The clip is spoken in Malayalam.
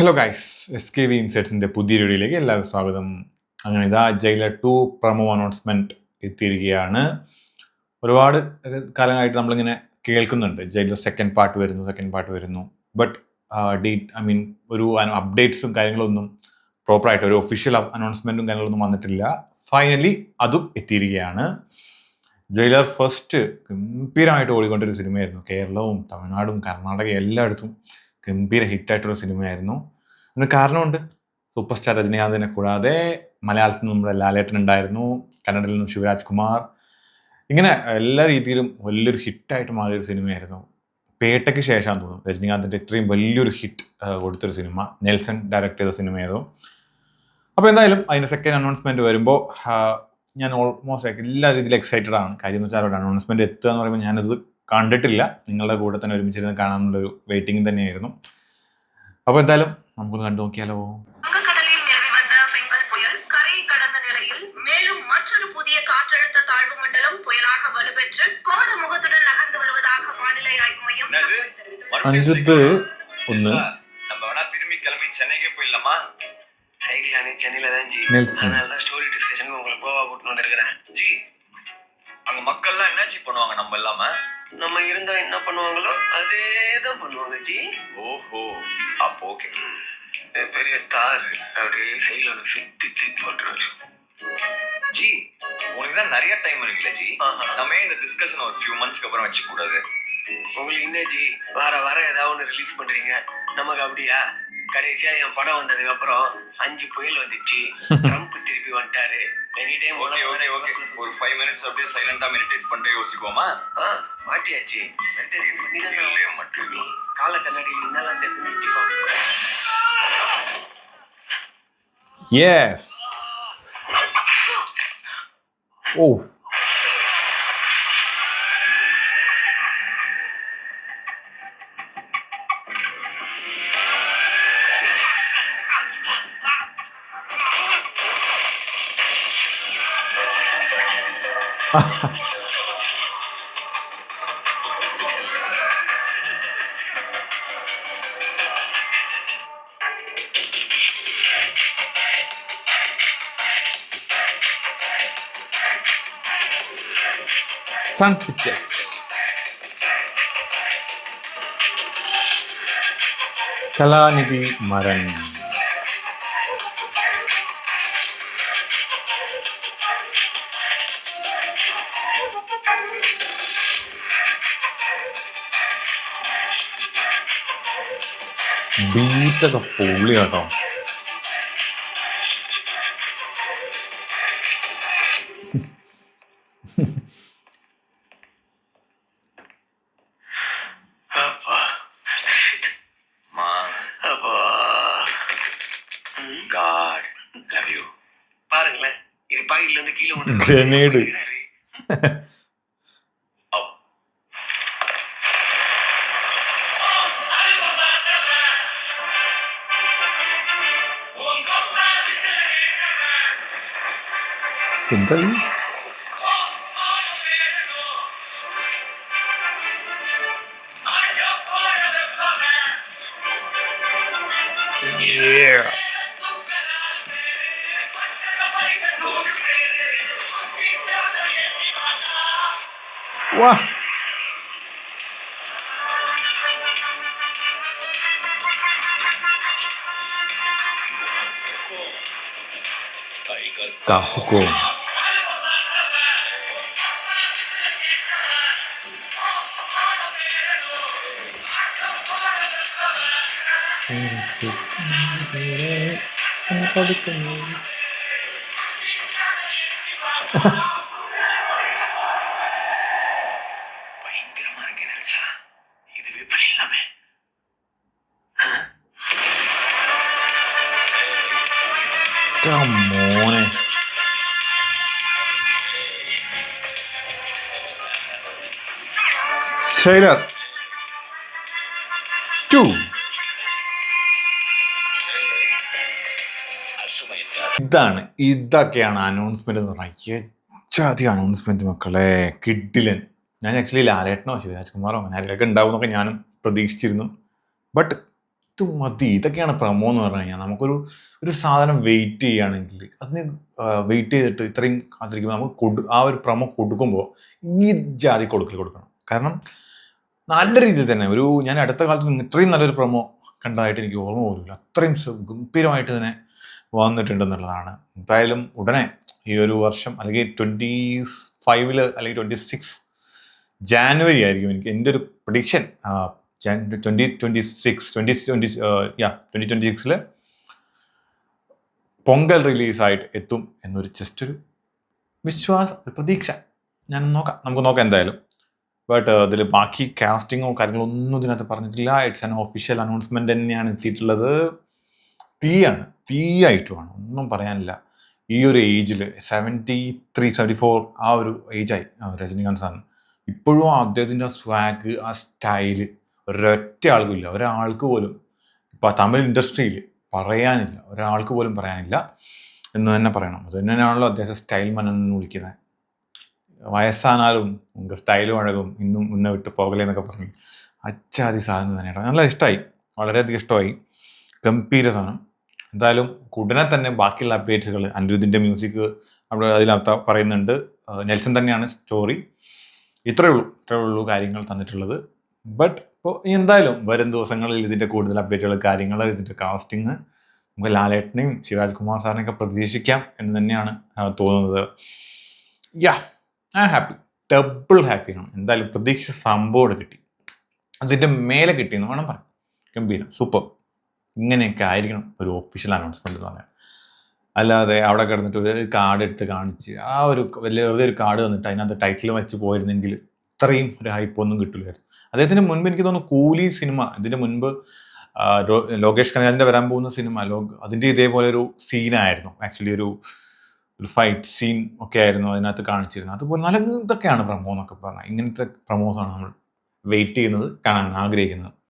ഹലോ ഗൈസ്, SKV ഇൻസൈറ്റ്സിൻ്റെ പുതിയ വീഡിയോയിലേക്ക് എല്ലാവർക്കും സ്വാഗതം. അങ്ങനെ ഇതാ ജയിലർ 2 പ്രൊമോ അനൗൺസ്മെൻറ്റ് എത്തിയിരിക്കുകയാണ്. ഒരുപാട് കാലമായിട്ട് നമ്മളിങ്ങനെ കേൾക്കുന്നുണ്ട് ജയിലർ സെക്കൻഡ് പാർട്ട് വരുന്നു. ബട്ട് ഒരു അപ്ഡേറ്റ്സും കാര്യങ്ങളൊന്നും പ്രോപ്പറായിട്ട് ഒരു ഒഫീഷ്യൽ അനൗൺസ്മെൻറ്റും കാര്യങ്ങളൊന്നും വന്നിട്ടില്ല. ഫൈനലി അതും എത്തിയിരിക്കുകയാണ്. ജയിലർ ഫസ്റ്റ് ഗംഭീരമായിട്ട് ഓടിക്കൊണ്ടൊരു സിനിമയായിരുന്നു. കേരളവും തമിഴ്നാടും കർണാടകയും എല്ലായിടത്തും ഗംഭീര ഹിറ്റായിട്ടൊരു സിനിമയായിരുന്നു. അതിന് കാരണമുണ്ട്. സൂപ്പർ സ്റ്റാർ രജനീകാന്തിനെ കൂടാതെ മലയാളത്തിൽ നിന്ന് നമ്മുടെ ലാലേട്ടൻ ഉണ്ടായിരുന്നു, കന്നഡയിൽ നിന്നും ശിവരാജ് കുമാർ. ഇങ്ങനെ എല്ലാ രീതിയിലും വലിയൊരു ഹിറ്റായിട്ട് മാറിയൊരു സിനിമയായിരുന്നു. പേട്ടയ്ക്ക് ശേഷമാണെന്ന് തോന്നുന്നു രജനീകാന്തിൻ്റെ ഇത്രയും വലിയൊരു ഹിറ്റ് കൊടുത്തൊരു സിനിമ. നെൽസൺ ഡയറക്റ്റ് ചെയ്ത സിനിമയായിരുന്നു. അപ്പോൾ എന്തായാലും അതിൻ്റെ സെക്കൻഡ് അനൗൺസ്മെൻറ്റ് വരുമ്പോൾ ഞാൻ ഓൾമോസ്റ്റ് എല്ലാ രീതിയിലും എക്സൈറ്റഡ് ആണ്. കാര്യം എന്ന് വെച്ചാൽ അവരുടെ അനൗൺസ്മെൻറ്റ് എത്തുക എന്ന് പറയുമ്പോൾ ഞാനത് കണ്ടിട്ടില്ല. നിങ്ങളുടെ കൂടെ തന്നെ ഒരുമിച്ചിരുന്ന് കാണാനുള്ളൊരു വെയിറ്റിംഗ് തന്നെയായിരുന്നു. അപ്പോൾ എന്തായാലും നമുക്കൊന്ന് കണ്ടു നോക്കിയാലോ. வங்கக்கடலில் நிலவி வந்த பெங்கல் புயல் கரை கடந்த நிலையில் மேலும் மற்றொரு புதிய காற்றழுத்த தாழ்வு மண்டலம் புயலாக வலுப்பெற்று கோர முகத்துடன் நகர்ந்து வருவதாக வானிலை ஆய்வு மையம் அஞ்சுத்து ஒன்று நம்ம வேணா திரும்பி கிளம்பி சென்னைக்கே போயிடலாமா? சைக்கிளானே சென்னையில தான் ஜி. அதனால தான் ஸ்டோரி டிஸ்கஷனுக்கு உங்களை கோவா கூட்டிட்டு வந்திருக்கிறேன் ஜி. அங்க மக்கள்லாம் என்ன ஜி பண்ணுவாங்க நம்ம இல்லாம? நம்ம இருந்தா என்ன பண்ணுவாங்களோ அதே தான் பண்ணுவாங்க ஜி. ஓஹோ, அப்போ ஓகே. பெரிய தாரு அப்படியே சைக்கிள் ஒன்று சுத்தி போட்டுருவாரு ஜி. உனக்கு தான் நிறைய டைம் இருக்குல்ல ஜி. நம்ம இந்த டிஸ்கஷன் ஒரு ஃபியூ மந்த்ஸ்க்கு அப்புறம் வச்சுக்க கூடாது. உங்களுக்கு என்ன ஜி, வார ஏதாவது ஒன்று ரிலீஸ் பண்றீங்க, நமக்கு அப்படியா? கடைசியா என் படம் வந்ததுக்கு அப்புறம் 5 புயல் வந்துச்சு, ட்ரம்ப் திருப்பி வந்துட்டாரு. எனி டைம் ஓகே ஒரு 5 மினிட்ஸ் அப்படியே சைலண்டா மெடிடேட் பண்ணிட்டு யோசிப்போமா? மாட்டியாச்சு. மெடிடேஷன் பண்ணி தான் மட்டும் கால கண்ணாடியில் என்னெல்லாம் தெரிஞ்சு நீட்டிப்போம். Yes. Oh. Sun Pictures. Kalanidhi Maran. ബീറ്റൊക്കെ പൊള്ളി കേട്ടോ. பாருங்களேன், இது பாக்கெட்ல இருந்து கீழே வந்து ഗ്രനേഡ്. എന്താ വാ. Kahuko. பயங்கரமா இருக்கு நெல்சா, இதுவே பண்ணிடலாமே. മോനെ ജയിലർ 2. ഇതൊക്കെയാണ് അനൗൺസ്മെന്റ് എന്ന് പറഞ്ഞാൽ. അധികം അനൗൺസ്മെന്റ് മക്കളെ, കിഡിലൻ. ഞാൻ ആക്ച്വലി ലാലേട്ടനോ ശിവരാജ് കുമാറോ അങ്ങനെ ആരെയൊക്കെ ഉണ്ടാവും എന്നൊക്കെ ഞാനും പ്രതീക്ഷിച്ചിരുന്നു. ബട്ട് ഇത് മതി, ഇതൊക്കെയാണ് പ്രമോ എന്ന് പറഞ്ഞു കഴിഞ്ഞാൽ. നമുക്കൊരു സാധനം വെയിറ്റ് ചെയ്യുകയാണെങ്കിൽ അതിന് വെയിറ്റ് ചെയ്തിട്ട് ഇത്രയും കാത്തിരിക്കുമ്പോൾ നമുക്ക് ആ ഒരു പ്രമോ കൊടുക്കുമ്പോൾ ഈ ജാതി കൊടുക്കണം. കാരണം നല്ല രീതിയിൽ തന്നെ ഞാൻ അടുത്ത കാലത്ത് ഇത്രയും നല്ലൊരു പ്രമോ കണ്ടതായിട്ട് എനിക്ക് ഓർമ്മ പോലുമില്ല. അത്രയും ഗംഭീരമായിട്ട് തന്നെ വന്നിട്ടുണ്ടെന്നുള്ളതാണ്. എന്തായാലും ഉടനെ ഈ ഒരു വർഷം അല്ലെങ്കിൽ 25 അല്ലെങ്കിൽ 26 ജാനുവരി ആയിരിക്കും എൻ്റെ ഒരു പ്രഡിക്ഷൻ. 2026 പൊങ്കൽ റിലീസായിട്ട് എത്തും എന്നൊരു ജസ്റ്റ് ഒരു പ്രതീക്ഷ. നമുക്ക് നോക്കാം എന്തായാലും. ബട്ട് ഇതിൽ ബാക്കി കാസ്റ്റിങ്ങോ കാര്യങ്ങളോ ഒന്നും ഇതിനകത്ത് പറഞ്ഞിട്ടില്ല. ഇറ്റ്സ് ആൻ ഒഫീഷ്യൽ അനൗൺസ്മെന്റ് തന്നെയാണ് എത്തിയിട്ടുള്ളത്. തീയായിട്ടുമാണ്, ഒന്നും പറയാനില്ല. ഈ ഒരു ഏജിൽ 73-74 ആ ഒരു ഏജായി രജനീകാന്ത് സാറിന്. ഇപ്പോഴും അദ്ദേഹത്തിൻ്റെ ആ സ്വാഗ്, ആ സ്റ്റൈല് ഒരൊറ്റ ആൾക്കും ഇല്ല. ഒരാൾക്ക് പോലും ഇപ്പം തമിഴ് ഇൻഡസ്ട്രിയിൽ ഒരാൾക്ക് പോലും പറയാനില്ല എന്ന് തന്നെ പറയണം. അത് തന്നെയാണല്ലോ അദ്ദേഹത്തെ സ്റ്റൈൽ മൻ എന്ന് വിളിക്കുന്നത്. വയസ്സാനാലും നമുക്ക് സ്റ്റൈലും അഴകും ഇന്നും മുന്നേ വിട്ട് പോകലേ എന്നൊക്കെ പറഞ്ഞു അച്ചാതി സാധനം തന്നെയാണ്. നല്ല ഇഷ്ടമായി, വളരെയധികം ഇഷ്ടമായി. ഗംഭീര സാധനം. എന്തായാലും ഉടനെ തന്നെ ബാക്കിയുള്ള അപ്ഡേറ്റ്സുകൾ, അനിരുദ്ധിൻ്റെ മ്യൂസിക് അതിനകത്ത് പറയുന്നുണ്ട്. നെൽസൺ തന്നെയാണ് സ്റ്റോറി. ഇത്രയേ ഉള്ളൂ കാര്യങ്ങൾ തന്നിട്ടുള്ളത്. ബട്ട് ഇപ്പോൾ എന്തായാലും വരും ദിവസങ്ങളിൽ ഇതിൻ്റെ കൂടുതൽ അപ്ഡേറ്റുകൾ, കാര്യങ്ങൾ, ഇതിൻ്റെ കാസ്റ്റിങ് നമുക്ക് ലാലേട്ടനെയും ശിവരാജ് കുമാർ സാറിനെയൊക്കെ പ്രതീക്ഷിക്കാം എന്ന് തന്നെയാണ് തോന്നുന്നത്. ഹാപ്പി, ഡബിൾ ഹാപ്പിയാണ്. എന്തായാലും പ്രതീക്ഷിച്ച സംഭവം കിട്ടി, അതിൻ്റെ മേലെ കിട്ടിയെന്ന് വേണം പറയാം. ഗംഭീരം, സൂപ്പർ. ഇങ്ങനെയൊക്കെ ആയിരിക്കണം ഒരു ഒഫീഷ്യൽ അനൗൺസ്മെൻറ്റ് എന്ന് പറയാം. അല്ലാതെ അവിടെ കിടന്നിട്ട് ഒരു കാർഡ് എടുത്ത് കാണിച്ച് വെറുതെ ഒരു കാർഡ് വന്നിട്ട് അതിനകത്ത് ടൈറ്റിൽ വെച്ച് പോയിരുന്നെങ്കിൽ ഇത്രയും ഒരു ഹൈപ്പൊന്നും കിട്ടില്ലായിരുന്നു. അദ്ദേഹത്തിന് മുൻപ് എനിക്ക് തോന്നുന്നു കൂലി സിനിമ, ഇതിന് മുൻപ് ലോകേഷ് കനകലിൻ്റെ വരാൻ പോകുന്ന സിനിമ അതിൻ്റെ ഇതേപോലെ ഒരു സീനായിരുന്നു. ആക്ച്വലി ഒരു ഫൈറ്റ് സീൻ ഒക്കെ ആയിരുന്നു അതിനകത്ത് കാണിച്ചിരുന്നത്. അതുപോലെ നല്ല ഇതൊക്കെയാണ് പ്രമോ എന്നൊക്കെ പറഞ്ഞാൽ. ഇങ്ങനത്തെ പ്രമോസാണ് നമ്മൾ വെയിറ്റ് ചെയ്യുന്നത്, കാണാൻ ആഗ്രഹിക്കുന്നത്.